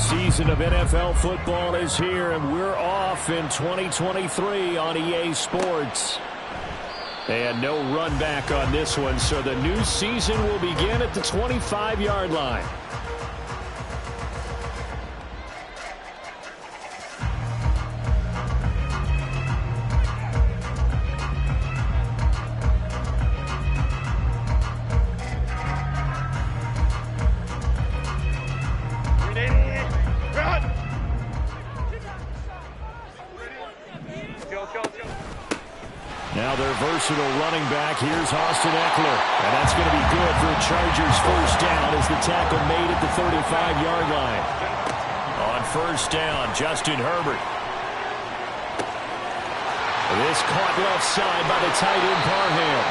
season of NFL football is here, and we're off in 2023 on EA Sports. And no run back on this one, so the new season will begin at the 25-yard line. Now their versatile running back, here's Austin Eckler. And that's going to be good for a Chargers first down as the tackle made at the 35-yard line. On first down, Justin Herbert. This caught left side by the tight end Parham.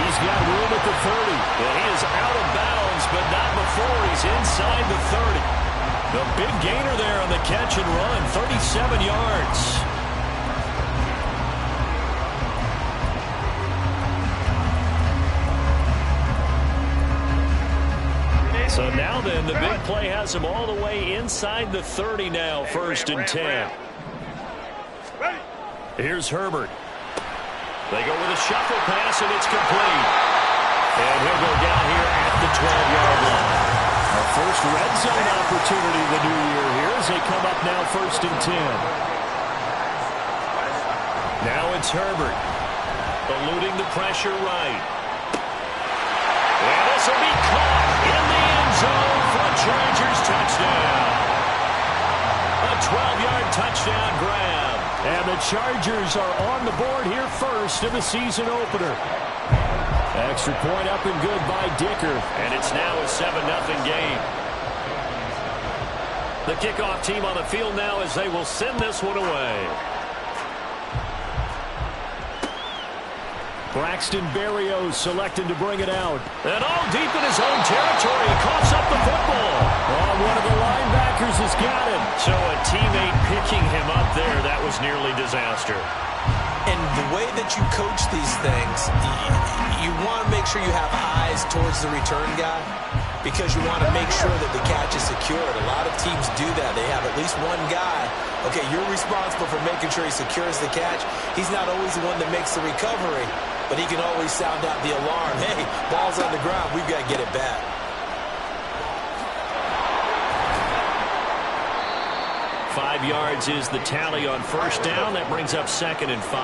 He's got room at the 30. And he is out of bounds, but not before he's inside the 30. The big gainer there on the catch and run, 37 yards. So now then, the big play has him all the way inside the 30 now, first and 10. Here's Herbert. They go with a shuffle pass, and it's complete. And he'll go down here at the 12-yard line. Our first red zone opportunity of the new year here as they come up now first and 10. Now it's Herbert. Eluding the pressure right. And this will be caught in the end zone for a Chargers touchdown. A 12-yard touchdown grab. And the Chargers are on the board here first in the season opener. Extra point up and good by Dicker. And it's now a 7-0 game. The kickoff team on the field now as they will send this one away. Braxton Berrios selecting to bring it out. And all deep in his own territory. He coughs up the football. Oh, one of the linebackers has got it. So a teammate picking him up there, that was nearly disaster. And the way that you coach these things, you want to make sure you have eyes towards the return guy because you want to make sure that the catch is secured. A lot of teams do that. They have at least one guy. Okay, you're responsible for making sure he secures the catch. He's not always the one that makes the recovery, but he can always sound out the alarm. Hey, ball's on the ground. We've got to get it back. Five yards is the tally on first down. That brings up second and 5.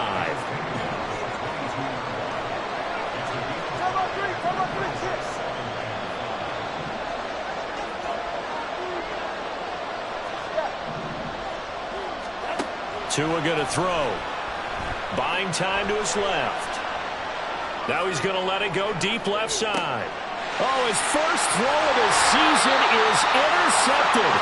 Tua going to throw. Buying time to his left. Now he's going to let it go deep left side. Oh, his first throw of the season is intercepted.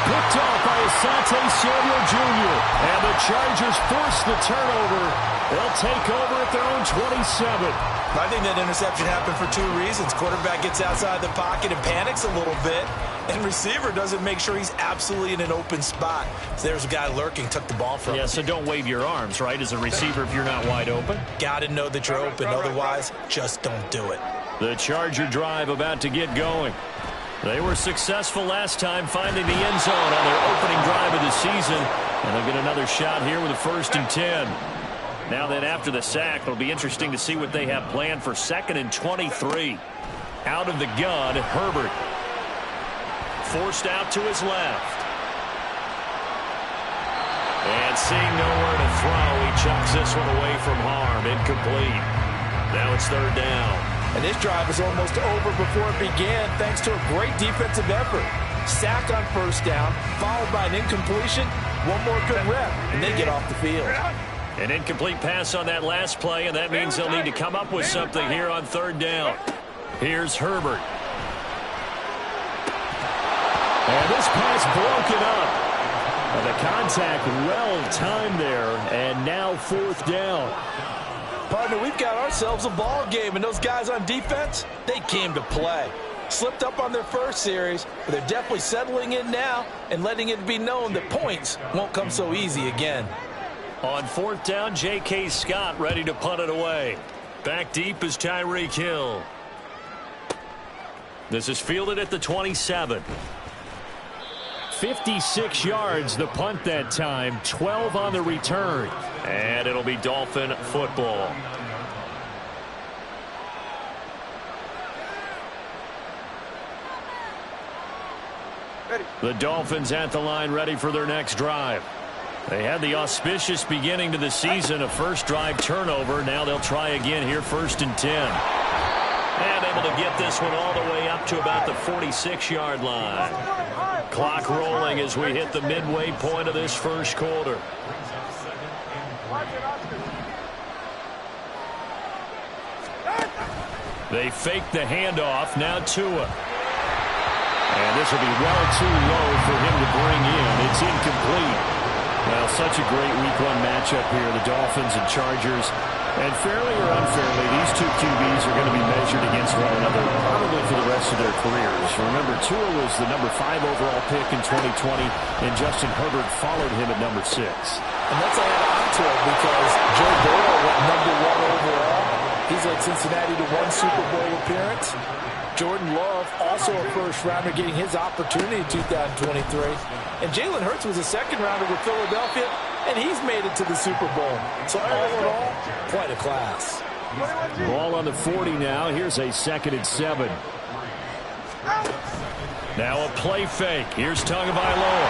Picked off by Asante Samuel Jr. And the Chargers force the turnover. They'll take over at their own 27. I think that interception happened for two reasons. Quarterback gets outside the pocket and panics a little bit. And receiver doesn't make sure he's absolutely in an open spot. So there's a guy lurking, took the ball from him. Yeah, so don't wave your arms, right, as a receiver if you're not wide open. Got to know that you're open. Otherwise, just don't do it. The Charger drive about to get going. They were successful last time finding the end zone on their opening drive of the season. And they'll get another shot here with a first and 10. Now then, after the sack, it'll be interesting to see what they have planned for second and 23. Out of the gun, Herbert. Forced out to his left. And seeing nowhere to throw, he chucks this one away from harm. Incomplete. Now it's third down. And this drive was almost over before it began thanks to a great defensive effort. Sack on first down, followed by an incompletion, one more good rep, and they get off the field. An incomplete pass on that last play, and that means they'll need to come up with something here on third down. Here's Herbert. And this pass broken up. The contact well timed there, and now fourth down. Partner, we've got ourselves a ball game, and those guys on defense, they came to play. Slipped up on their first series, but they're definitely settling in now and letting it be known that points won't come so easy again. On fourth down, J.K. Scott ready to punt it away. Back deep is Tyreek Hill. This is fielded at the 27. 56 yards the punt that time, 12 on the return. And it'll be Dolphin football. The Dolphins at the line, ready for their next drive. They had the auspicious beginning to the season, a first drive turnover. Now they'll try again here, 1st and 10. And able to get this one all the way up to about the 46-yard line. Clock rolling as we hit the midway point of this first quarter. They fake the handoff. Now Tua. And this will be well too low for him to bring in. It's incomplete. Well, such a great week one matchup here, the Dolphins and Chargers. And fairly or unfairly, these two QBs are going to be measured against one another probably for the rest of their careers. Remember, Tua was the number 5 overall pick in 2020, and Justin Herbert followed him at number 6. And let's add on to it because Joe Burrow went number 1 overall. He's led Cincinnati to 1 Super Bowl appearance. Jordan Love, also a first-rounder, getting his opportunity in 2023. And Jalen Hurts was a second-rounder with Philadelphia, and he's made it to the Super Bowl. So all in all, quite a class. Ball on the 40 now. Here's a 2nd and 7. Now a play fake. Here's Tagovailoa.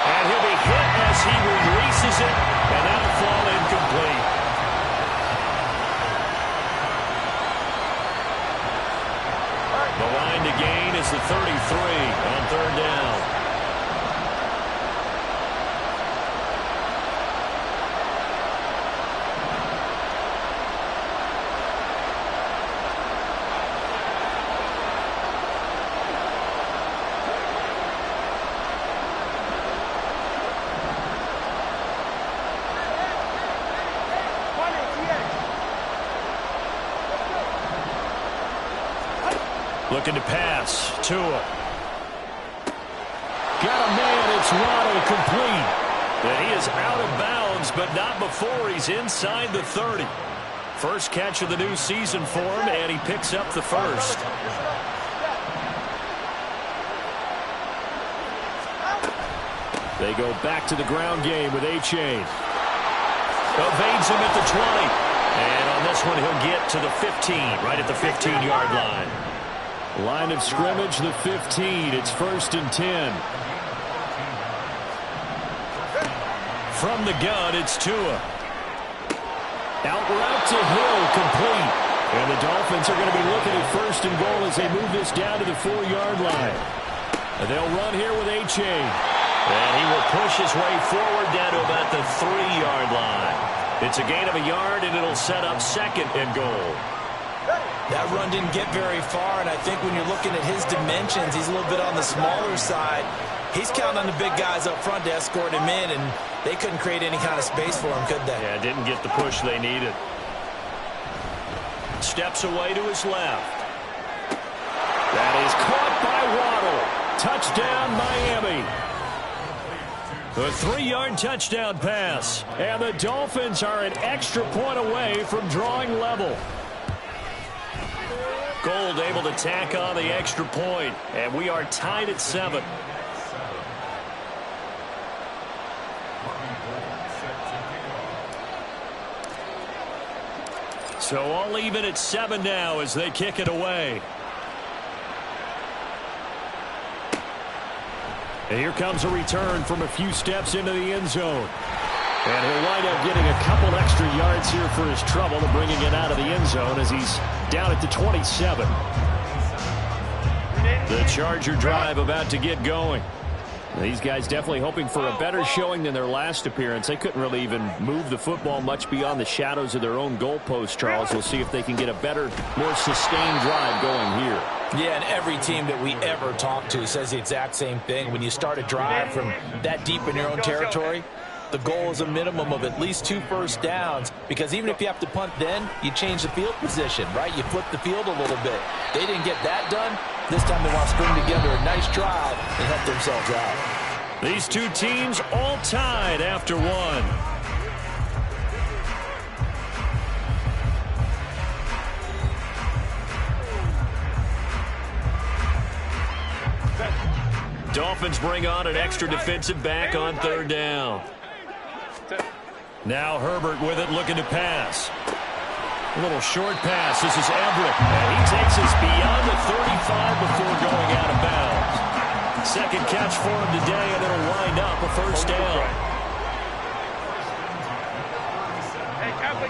And he'll be hit as he releases it, and that'll fall incomplete. The line to gain is the 33 on 3rd down. Looking to pass. Tua. Got a man. It's Waddle, complete. And he is out of bounds, but not before he's inside the 30. First catch of the new season for him, and he picks up the first. They go back to the ground game with A-Chain. Evades him at the 20. And on this one, he'll get to the 15, right at the 15-yard line. Line of scrimmage, the 15. It's 1st and 10. From the gun, it's Tua. Out route to Hill, complete. And the Dolphins are going to be looking at 1st and goal as they move this down to the 4-yard line. And they'll run here with A-Chain. And he will push his way forward down to about the 3-yard line. It's a gain of a yard, and it'll set up 2nd and goal. That run didn't get very far, and I think when you're looking at his dimensions, he's a little bit on the smaller side. He's counting on the big guys up front to escort him in, and they couldn't create any kind of space for him, could they? Yeah, didn't get the push they needed. Steps away to his left. That is caught by Waddle. Touchdown, Miami. A 3-yard touchdown pass. And the Dolphins are an extra point away from drawing level. Gold able to tack on the extra point, and we are tied at 7. So all even at 7 now as they kick it away. And here comes a return from a few steps into the end zone. And he'll wind up getting a couple extra yards here for his trouble to bringing it out of the end zone as he's down at the 27. The Charger drive about to get going. These guys definitely hoping for a better showing than their last appearance. They couldn't really even move the football much beyond the shadows of their own goalpost, Charles. We'll see if they can get a better, more sustained drive going here. Yeah, and every team that we ever talk to says the exact same thing. When you start a drive from that deep in your own territory, the goal is a minimum of at least 2 first downs, because even if you have to punt then, you change the field position, right? You flip the field a little bit. They didn't get that done. This time they want to string together a nice drive and help themselves out. These two teams all tied after 1. Dolphins bring on an extra defensive back on third down. Now Herbert with it, looking to pass. A little short pass. This is Everett. And he takes us beyond the 35 before going out of bounds. Second catch for him today, and it'll wind up a first down. Hey, Kappa.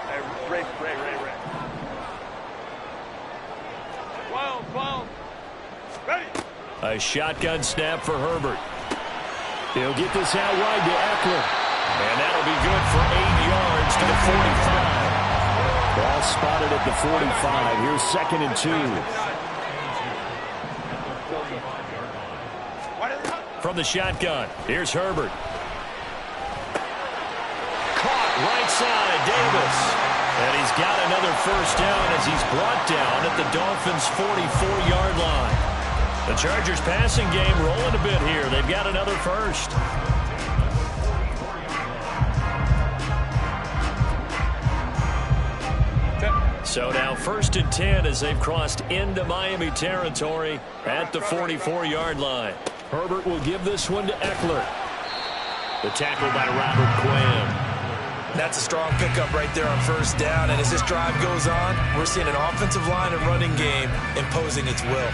Hey, Ray. 12. Ready. A shotgun snap for Herbert. He'll get this out wide to Eckler. And that'll be good for 8 yards to the 45. Ball spotted at the 45. Here's 2nd and 2. From the shotgun, here's Herbert. Caught right side, Davis. And he's got another first down as he's brought down at the Dolphins' 44-yard line. The Chargers' passing game rolling a bit here. They've got another first. So now 1st and 10 as they've crossed into Miami territory at the 44-yard line. Herbert will give this one to Eckler. The tackle by Robert Quinn. That's a strong pickup right there on first down. And as this drive goes on, we're seeing an offensive line and running game imposing its will.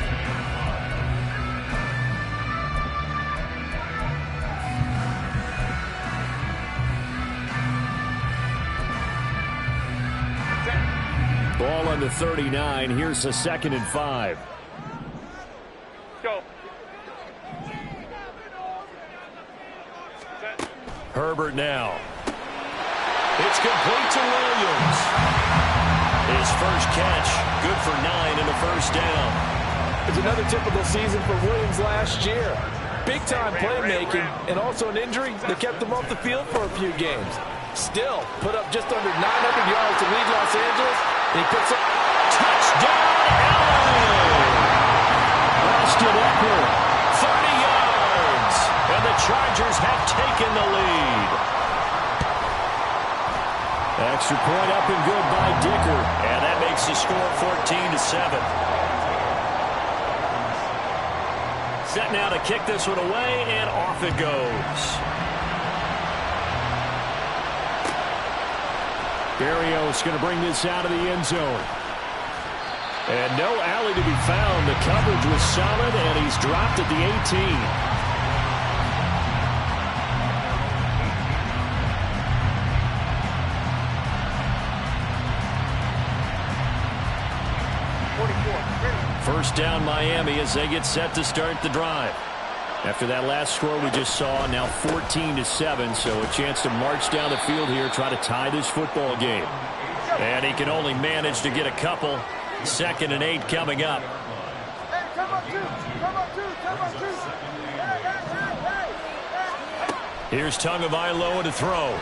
Ball on the 39. Here's a 2nd and 5. Go. Herbert now. It's complete to Williams. His first catch, good for 9 and a first down. It's another typical season for Williams last year. Big-time playmaking and also an injury that kept him off the field for a few games. Still, put up just under 900 yards to lead Los Angeles. And he picks up touchdown, LA! Austin Eckler, 30 yards. And the Chargers have taken the lead. Extra point up and good by Dicker. And that makes the score 14-7. Set now to kick this one away, and off it goes. Berrios going to bring this out of the end zone. And no alley to be found. The coverage was solid, and he's dropped at the 18. First down Miami as they get set to start the drive. After that last score we just saw, now 14-7, so a chance to march down the field here, try to tie this football game. And he can only manage to get a couple. 2nd and 8 coming up. Here's Tagovailoa to throw.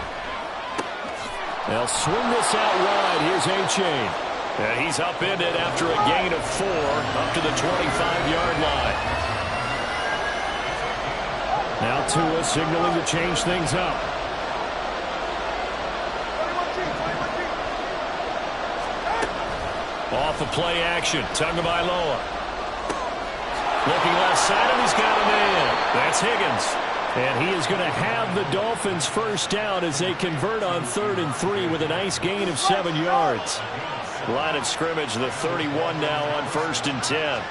They'll swing this out wide. Here's A-Chain. And he's upended after a gain of 4 up to the 25-yard line. Now Tua signaling to change things up. Off of play action, Tagovailoa. Looking left side, and he's got a man. That's Higgins. And he is going to have the Dolphins first down as they convert on 3rd and 3 with a nice gain of 7 yards. Line of scrimmage, the 31 now on 1st and 10.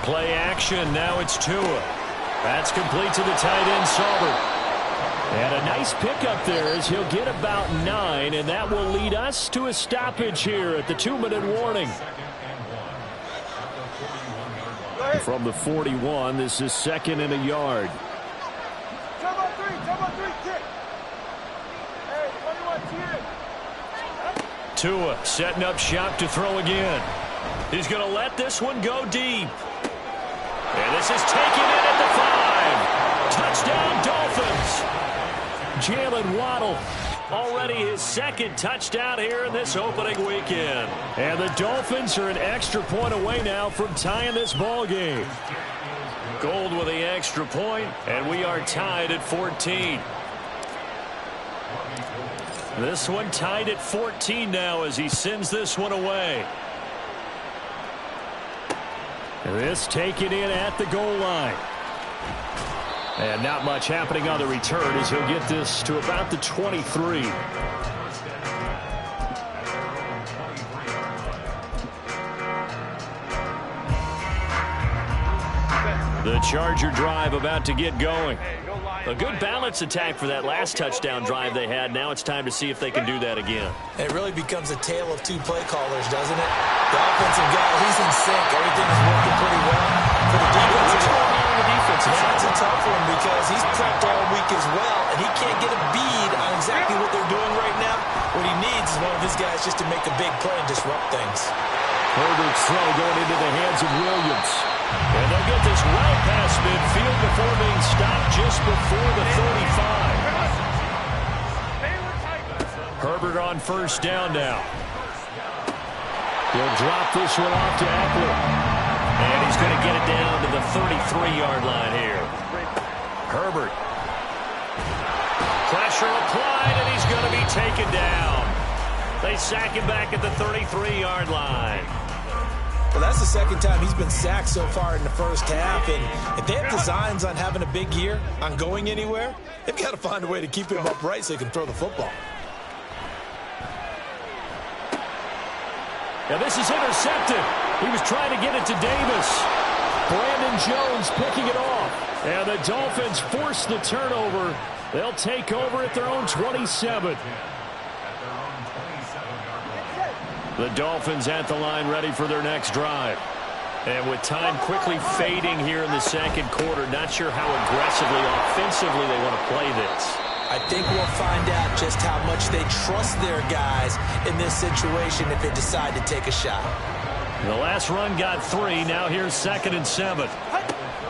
Play action, now it's Tua. That's complete to the tight end, Saubert. And a nice pickup there as he'll get about 9, and that will lead us to a stoppage here at the 2-minute warning. From the 41, this is 2nd and a yard. Tua setting up shop to throw again. He's going to let this one go deep. And this is taken in at the 5. Touchdown, Dolphins. Jalen Waddle, already his 2nd touchdown here in this opening weekend. And the Dolphins are an extra point away now from tying this ball game. Gold with the extra point, and we are tied at 14. This one tied at 14 now as he sends this one away. This taken in at the goal line. And not much happening on the return as he'll get this to about the 23. The Charger drive about to get going. A good balance attack for that last touchdown drive they had. Now it's time to see if they can do that again. It really becomes a tale of two play callers, doesn't it? The offensive guy, he's in sync. Everything is working pretty well. For the defensive side, it's a tough one because he's prepped all week as well, and he can't get a bead on exactly what they're doing right now. What he needs is one of his guys just to make a big play and disrupt things. Herbert's throw going into the hands of Williams. And they'll get this well past midfield before being stopped just before the 35. Herbert on first down now. He'll drop this one off to Eckler. And he's going to get it down to the 33-yard line here. Herbert. Pressure applied, and he's going to be taken down. They sack him back at the 33-yard line. Well, that's the second time he's been sacked so far in the first half, and if they have designs on having a big year, on going anywhere, they've got to find a way to keep him upright so he can throw the football. Now this is intercepted. He was trying to get it to Davis. Brandon Jones picking it off. And the Dolphins force the turnover. They'll take over at their own 27. The Dolphins at the line ready for their next drive. And with time quickly fading here in the second quarter, not sure how aggressively, offensively they want to play this. I think we'll find out just how much they trust their guys in this situation if they decide to take a shot. The last run got 3. Now here's 2nd and 7.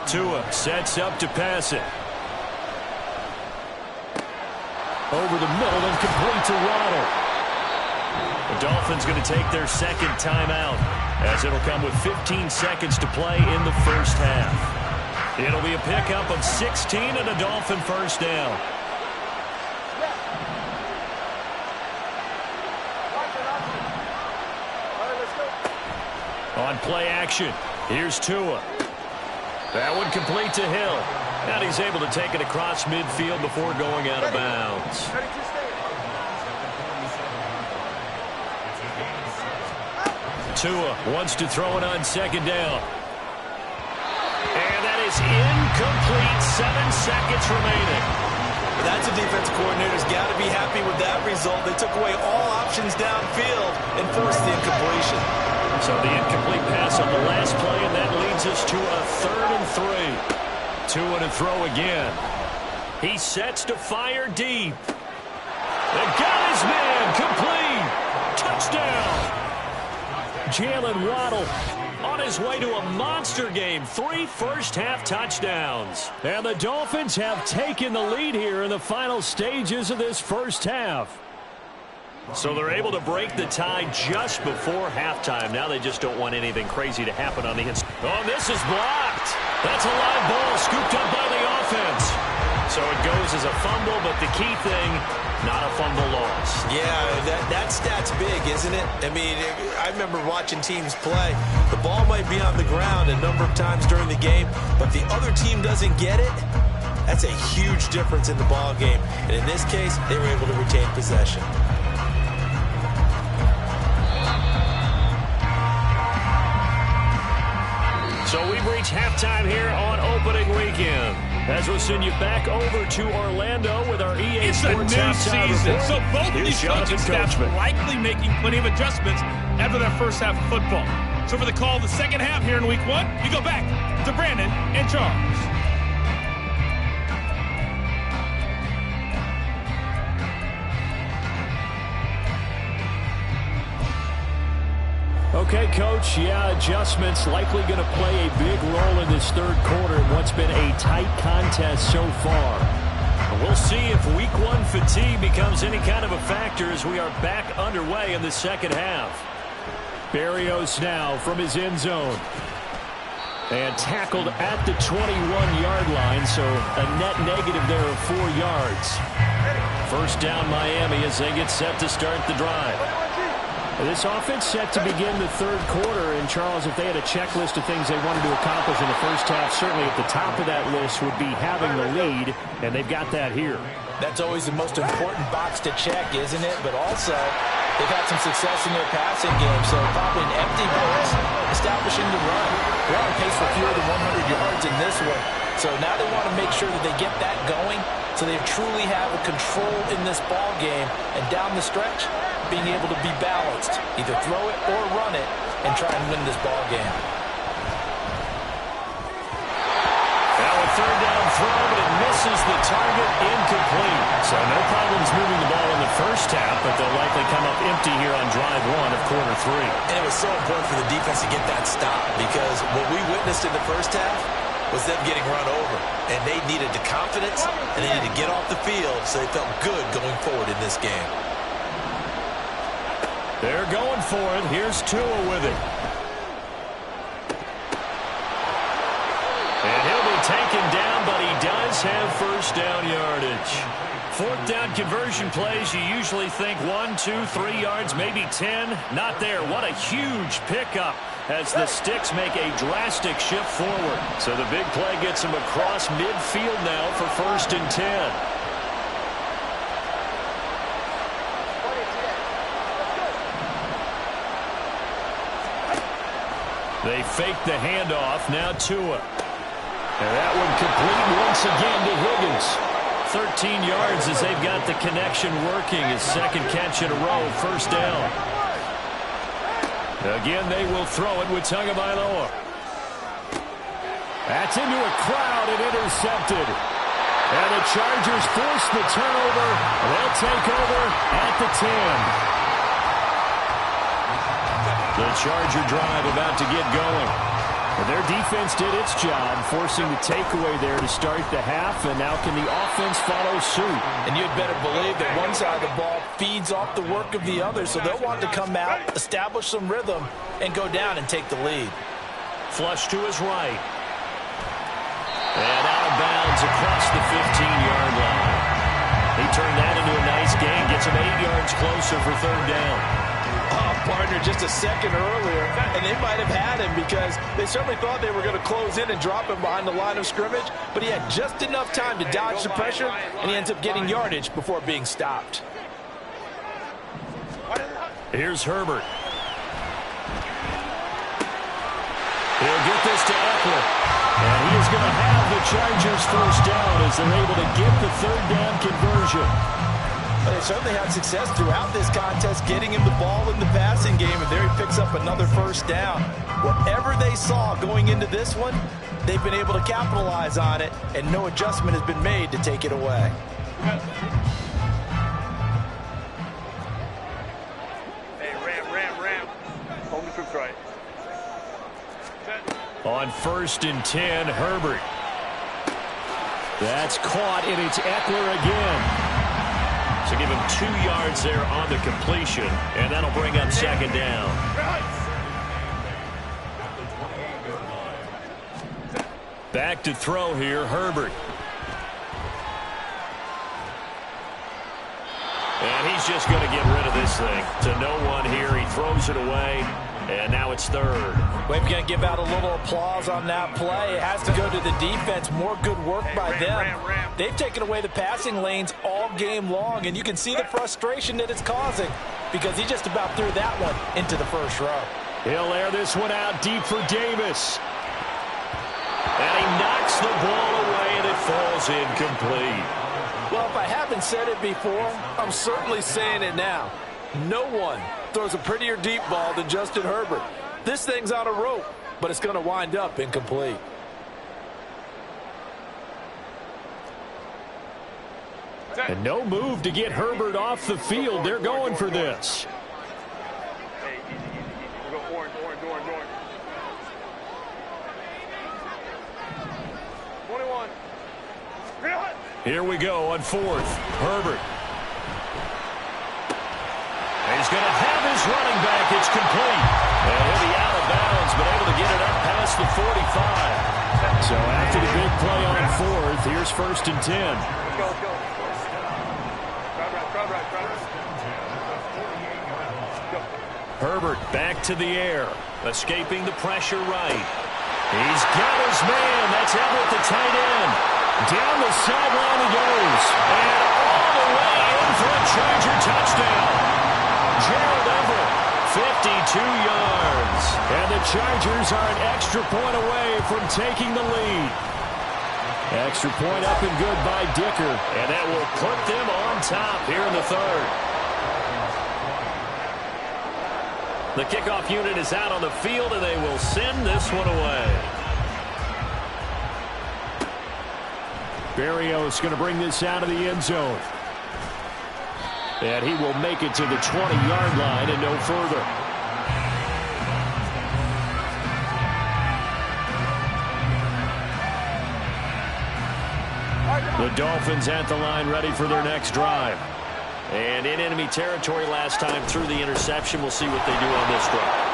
Tua sets up to pass it. Over the middle and complete to Waddle. The Dolphins going to take their second timeout as it'll come with 15 seconds to play in the first half. It'll be a pickup of 16 and a Dolphin first down. On play action, here's Tua. That one complete to Hill. And he's able to take it across midfield before going out of bounds. Tua wants to throw it on second down. And that is incomplete. 7 seconds remaining. That's a defense coordinator's got to be happy with that result. They took away all options downfield and forced the incompletion. So the incomplete pass on the last play, and that leads us to a 3rd and 3. Tua to throw again. He sets to fire deep. And got his man complete. Touchdown. Jalen Waddle on his way to a monster game. 3 first-half touchdowns. And the Dolphins have taken the lead here in the final stages of this first half. So they're able to break the tie just before halftime. Now they just don't want anything crazy to happen on the inside. Oh, this is blocked. That's a live ball scooped up by the offense. So it goes as a fumble, but the key thing, not a fumble loss. Yeah, that stat's big, isn't it? I mean, I remember watching teams play. The ball might be on the ground a number of times during the game, but the other team doesn't get it. That's a huge difference in the ball game. And in this case, they were able to retain possession. So we've reached halftime here on opening weekend. As we'll send you back over to Orlando with our EA Sports halftime season, report. so both of these coaching staffs Coachman. likely making plenty of adjustments after their first half of football. So for the call of the second half here in week 1, we go back to Brandon and Charles. Okay, Coach, yeah, adjustments likely going to play a big role in this third quarter in what's been a tight contest so far. We'll see if week 1 fatigue becomes any kind of a factor as we are back underway in the second half. Berrios now from his end zone. And tackled at the 21-yard line, so a net negative there of 4 yards. First down Miami as they get set to start the drive. This offense set to begin the third quarter, and Charles, if they had a checklist of things they wanted to accomplish in the first half, certainly at the top of that list would be having the lead, and they've got that here. That's always the most important box to check, isn't it? But also, they've had some success in their passing game, so probably an empty box, establishing the run. They're on pace for fewer than 100 yards in this one, so now they want to make sure that they get that going so they truly have a control in this ball game, and down the stretch, being able to be balanced, either throw it or run it, and try and win this ball game. Now a third down throw, but it misses the target, incomplete. So no problems moving the ball in the first half, but they'll likely come up empty here on drive one of quarter three. And it was so important for the defense to get that stop, because what we witnessed in the first half was them getting run over, and they needed the confidence, and they needed to get off the field so they felt good going forward in this game. They're going for it. Here's Tua with it. And he'll be taken down, but he does have first down yardage. Fourth down conversion plays, you usually think 1, 2, 3 yards, maybe 10. Not there. What a huge pickup as the Sticks make a drastic shift forward. So the big play gets him across midfield now for first and 10. They fake the handoff. Now Tua. And that one complete once again to Higgins. 13 yards as they've got the connection working. His second catch in a row. First down. Again, they will throw it with Tagovailoa. That's into a crowd and intercepted. And the Chargers force the turnover. They'll take over at the 10. The Charger drive about to get going. And their defense did its job, forcing the takeaway there to start the half, and now can the offense follow suit? And you'd better believe that one side of the ball feeds off the work of the other, so they'll want to come out, establish some rhythm, and go down and take the lead. Flush to his right. And out of bounds across the 15-yard line. He turned that into a nice gain, gets him 8 yards closer for third down. Partner just a second earlier, and they might have had him because they certainly thought they were going to close in and drop him behind the line of scrimmage, but he had just enough time to dodge the pressure, and he ends up getting yardage before being stopped. Here's Herbert. He'll get this to Eckler, and he is going to have the Chargers first down as they're able to get the third down conversion. They certainly had success throughout this contest, getting him the ball in the passing game, and there he picks up another first down. Whatever they saw going into this one, they've been able to capitalize on it, and no adjustment has been made to take it away. Hey, ram. Home the troops right. On first and 10, Herbert. That's caught, and it's Eckler again. So give him 2 yards there on the completion, and that'll bring up second down. Back to throw here, Herbert. And he's just going to get rid of this thing. To no one here. He throws it away, and now it's third. We're going to give out a little applause on that play. It has to go to the defense. More good work by them. They've taken away the passing lanes all game long, and you can see the frustration that it's causing because he just about threw that one into the first row. He'll air this one out deep for Davis. And he knocks the ball away, and it falls incomplete. Well, if I haven't said it before, I'm certainly saying it now. No one throws a prettier deep ball than Justin Herbert. This thing's on a rope, but it's going to wind up incomplete. And no move to get Herbert off the field. They're going for this. Hey, easy. We'll go orange. 21. Here we go on fourth. Herbert. He's going to have his running back. It's complete. And he'll be out of bounds, but able to get it up past the 45. So after the big play on fourth, here's first and 10. Let's go. Herbert back to the air. Escaping the pressure right. He's got his man. That's Everett, the tight end. Down the sideline he goes. And all the way in for a Charger touchdown. Gerald Everett, 52 yards. And the Chargers are an extra point away from taking the lead. Extra point up and good by Dicker. And that will put them on top here in the third. The kickoff unit is out on the field, and they will send this one away. Berrios going to bring this out of the end zone. And he will make it to the 20-yard line and no further. The Dolphins at the line ready for their next drive. And in enemy territory last time through the interception. We'll see what they do on this drive.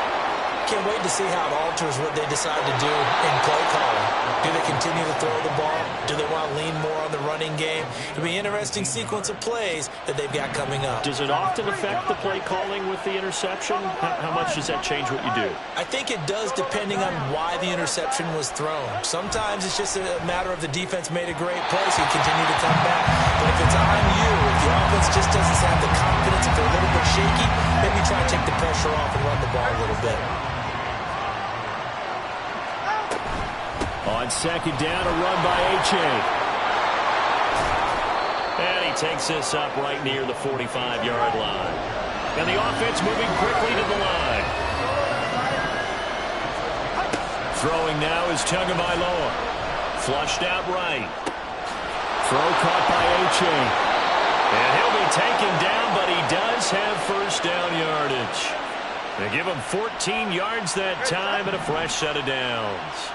Can't wait to see how it alters what they decide to do in play calling. Do they continue to throw the ball? Do they want to lean more on the running game? It'll be an interesting sequence of plays that they've got coming up. Does it often affect the play calling with the interception? How much does that change what you do? I think it does depending on why the interception was thrown. Sometimes it's just a matter of the defense made a great play, so you continue to come back. But if it's on you, if the offense just doesn't have the confidence, if they're a little bit shaky, maybe try and take the pressure off and run the ball a little bit. On second down, a run by H.A. And he takes this up right near the 45-yard line. And the offense moving quickly to the line. Throwing now is Tagovailoa. Flushed out right. Throw caught by H.A. And he'll be taken down, but he does have first down yardage. They give him 14 yards that time and a fresh set of downs.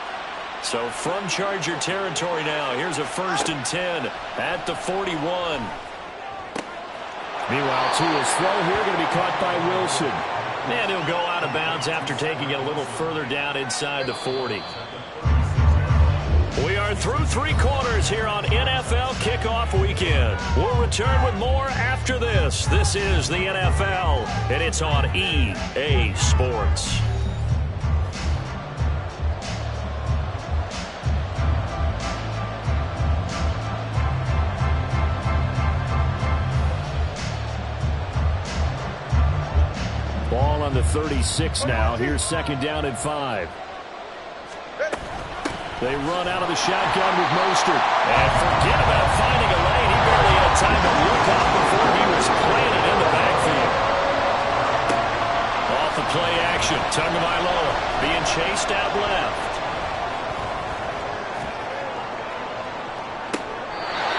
So from Charger territory now, here's a 1st and 10 at the 41. Meanwhile, Tua's throw here going to be caught by Wilson. And he'll go out of bounds after taking it a little further down inside the 40. We are through 3 quarters here on NFL Kickoff Weekend. We'll return with more after this. This is the NFL, and it's on EA Sports. Ball on the 36 now. Here's second down and 5. They run out of the shotgun with Mostert. And forget about finding a lane. He barely had time to look up before he was planted in the backfield. Off the play action. Tagovailoa being chased out left.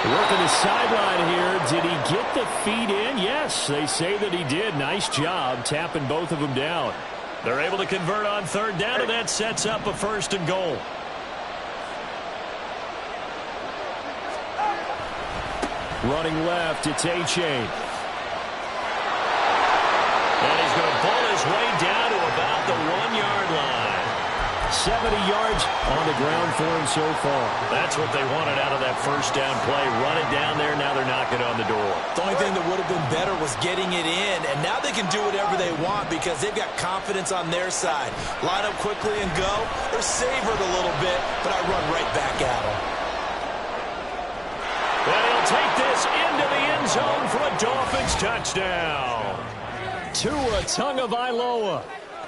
Working the sideline here. Did he get the feet in? Yes, they say that he did. Nice job tapping both of them down. They're able to convert on third down, and that sets up a 1st and goal. Running left, it's H.A. And he's going to pull his way down to about the 1-yard line. 70 yards on the ground for him so far. That's what they wanted out of that first down play. Run it down there. Now they're knocking on the door. The only thing that would have been better was getting it in, and now they can do whatever they want because they've got confidence on their side. Line up quickly and go. They're savored a little bit, but I run right back at them. And he'll take this into the end zone for a Dolphins touchdown. Tua Tagovailoa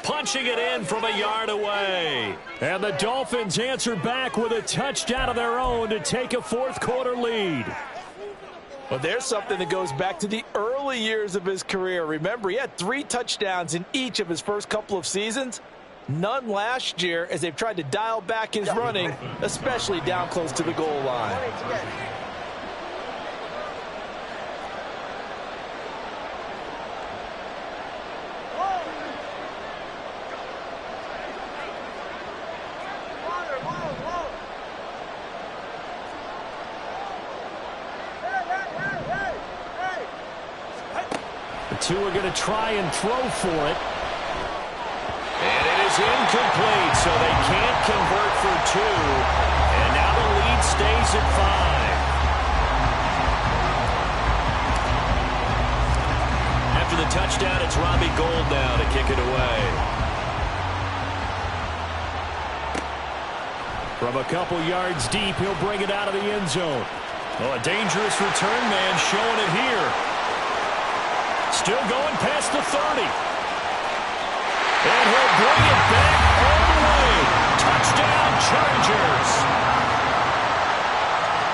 punching it in from a yard away. And the Dolphins answer back with a touchdown of their own to take a 4th quarter lead. Well, there's something that goes back to the early years of his career. Remember, he had 3 touchdowns in each of his first couple of seasons. None last year as they've tried to dial back his running, especially down close to the goal line. Tua going to try and throw for it. And it is incomplete, so they can't convert for 2. And now the lead stays at 5. After the touchdown. It's Robbie Gould now to kick it away. From a couple yards deep, he'll bring it out of the end zone. Oh, a dangerous return man showing it here. Still going past the 30. And he'll bring it back all the way. Touchdown, Chargers.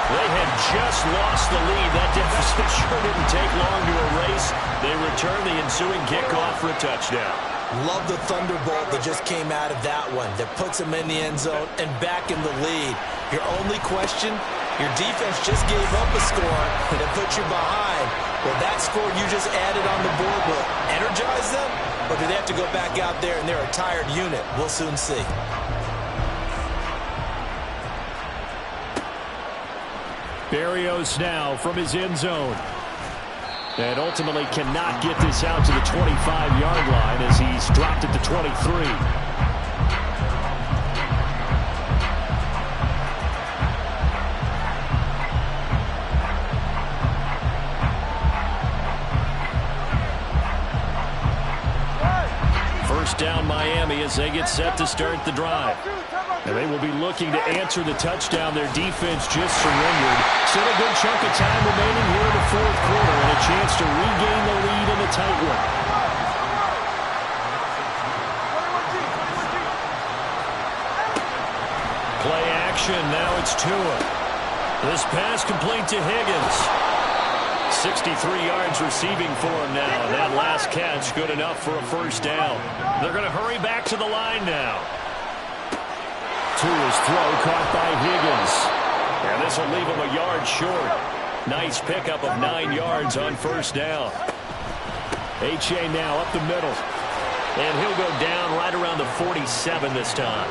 They had just lost the lead. That deficit sure didn't take long to erase. They return the ensuing kickoff for a touchdown. Love the thunderbolt that just came out of that one. That puts them in the end zone and back in the lead. Your only question, your defense just gave up a score that put you behind. Well, that score you just added on the board will energize them? Or do they have to go back out there and they're a tired unit? We'll soon see. Berrios now from his end zone. And ultimately cannot get this out to the 25-yard line as he's dropped it to 23. First down Miami as they get set to start the drive. And they will be looking to answer the touchdown their defense just surrendered. Still a good chunk of time remaining here in the fourth quarter and a chance to regain the lead in a tight one. Play action. Now it's Tua. This pass complete to Higgins. 63 yards receiving for him now. And that last catch good enough for a first down. They're going to hurry back to the line now. Tua's throw caught by Higgins. And this will leave him a yard short. Nice pickup of 9 yards on first down. H.A. now up the middle. And he'll go down right around the 47 this time.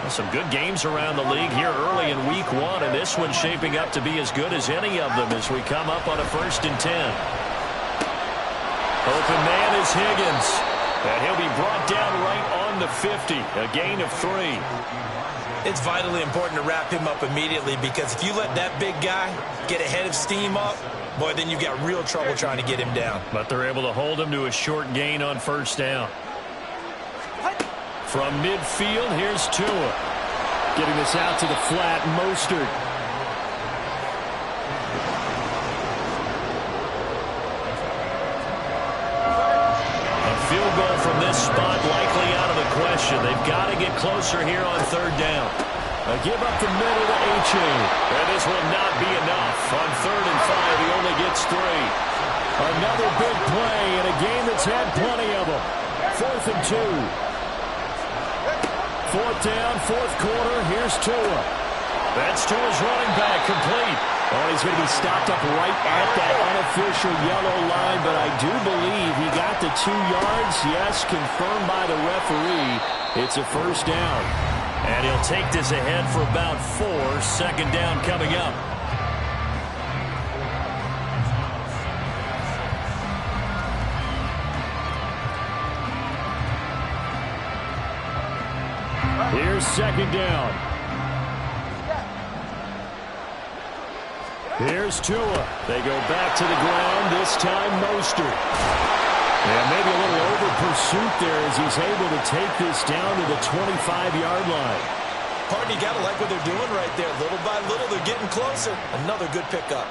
Well, some good games around the league here early in week 1. And this one's shaping up to be as good as any of them as we come up on a 1st and 10. Open man is Higgins. And he'll be brought down right on the 50. A gain of 3. It's vitally important to wrap him up immediately because if you let that big guy get a head of steam up, boy, then you've got real trouble trying to get him down. But they're able to hold him to a short gain on first down. From midfield, here's Tua. Getting this out to the flat, Mostert. Field goal from this spot likely out of the question. They've got to get closer here on 3rd down. A give up the middle to H.A. And this will not be enough. On 3rd and 5, he only gets 3. Another big play in a game that's had plenty of them. 4th and 2. 4th down, 4th quarter. Here's Tua. That's Tua's running back, complete. Oh, he's going to be stopped up right at that unofficial yellow line, but I do believe he got the 2 yards. Yes, confirmed by the referee. It's a first down. And he'll take this ahead for about 4. 2nd down coming up. Here's 2nd down. Here's Tua. They go back to the ground, this time Mostert. And maybe a little over pursuit there as he's able to take this down to the 25-yard line. Partner, you got to like what they're doing right there. Little by little, they're getting closer. Another good pickup.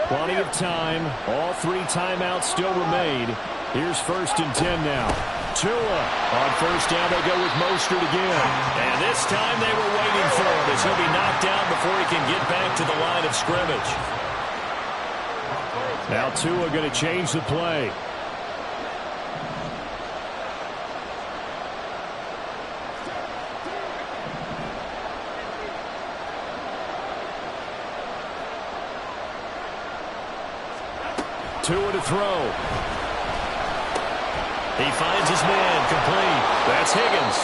Plenty of time. All 3 timeouts still remain. Here's 1st and 10 now. Tua. On first down, they go with Mostert again. And this time they were waiting for him as he'll be knocked down before he can get back to the line of scrimmage. Now Tua going to change the play. Tua to throw. He finds his man, complete. That's Higgins.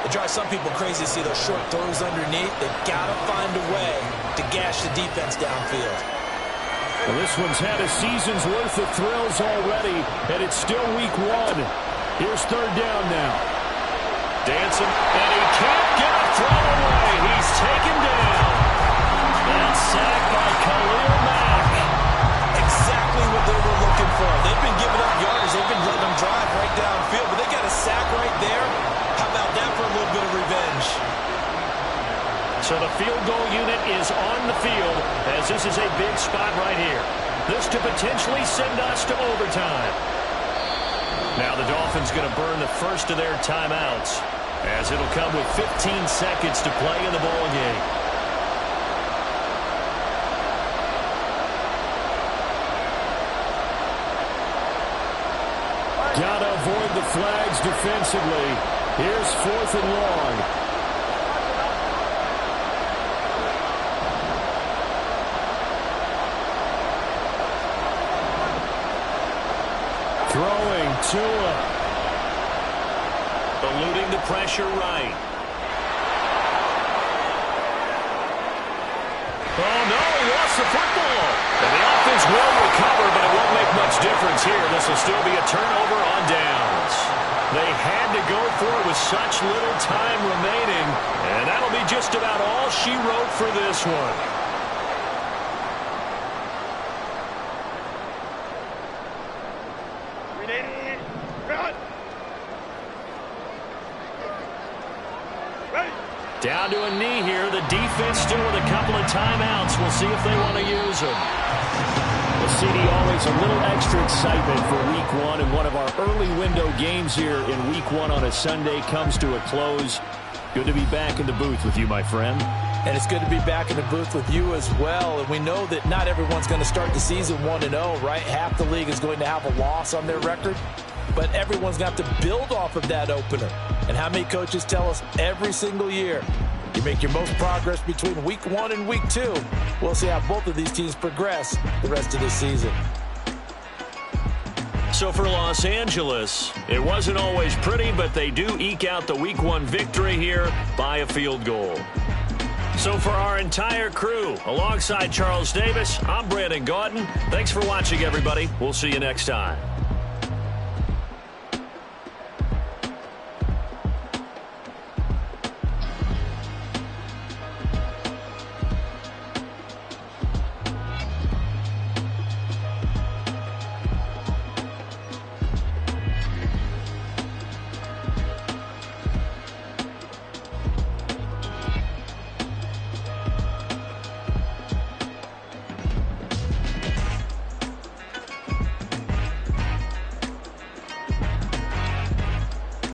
It drives some people crazy to see those short throws underneath. They've got to find a way to gash the defense downfield. Well, this one's had a season's worth of thrills already, and it's still week 1. Here's 3rd down now. Dancing, and he can't get a throw away. He's taken down. That's sacked by Khalil Mack. Exactly what they were looking for. They've been giving up is a big spot right here. This to potentially send us to overtime. Now the Dolphins going to burn the first of their timeouts, as it'll come with 15 seconds to play in the ball game. Gotta avoid the flags defensively. Here's 4th and long. Throwing Tua. Eluding the pressure right. Oh, no, he lost the football. And the offense will recover, but it won't make much difference here. This will still be a turnover on downs. They had to go for it with such little time remaining, and that'll be just about all she wrote for this one. Down to a knee here. The defense still with a couple of timeouts. We'll see if they want to use them. Well, CD, always a little extra excitement for Week 1, and one of our early window games here in Week 1 on a Sunday comes to a close. Good to be back in the booth with you, my friend. And it's good to be back in the booth with you as well. And we know that not everyone's going to start the season 1-0, right? Half the league is going to have a loss on their record. But everyone's going to have to build off of that opener. And how many coaches tell us every single year, you make your most progress between Week 1 and Week 2. We'll see how both of these teams progress the rest of this season. So for Los Angeles, it wasn't always pretty, but they do eke out the Week 1 victory here by a field goal. So for our entire crew, alongside Charles Davis, I'm Brandon Gaudin. Thanks for watching, everybody. We'll see you next time.